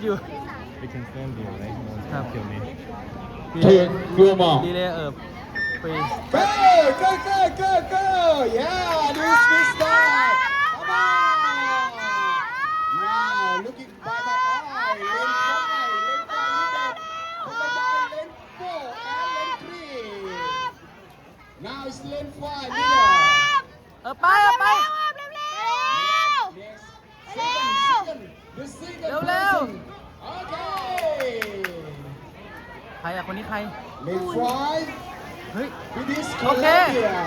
you We can stand here, right? No one can kill me. Take your mark. delay please Go, go, go, go, go. Yeah, this is start. Come on. Now, looking by my eye. Lane 5, lane 5, leader. Followed by lane 4 and lane 3. Now it's lane 5, leader. ไป Next. Second. The second person. Okay. ใครคนนี้ใคร Lane 5. เฮ้ย It is Okay. Colombia.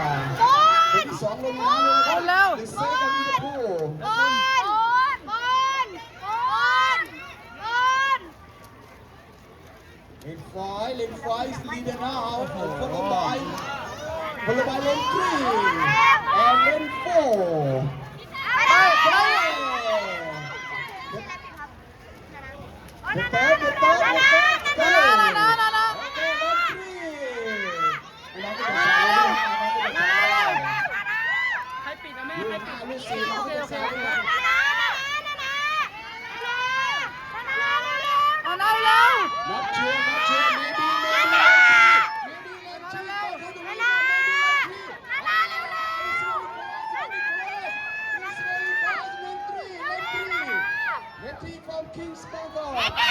คนที่2ลงน้ำเลยนะครับ แล้ว The second Liverpool. Lane 5 is leader now. Followed by lane 3 and lane 4. The third. Okay, lane 3. ใครปิดนะแม่ ลูก5ลูก4ลูกที่3 เอาเร็ว Not sure. Maybe lane 3. Lane 3 from Kings Congo.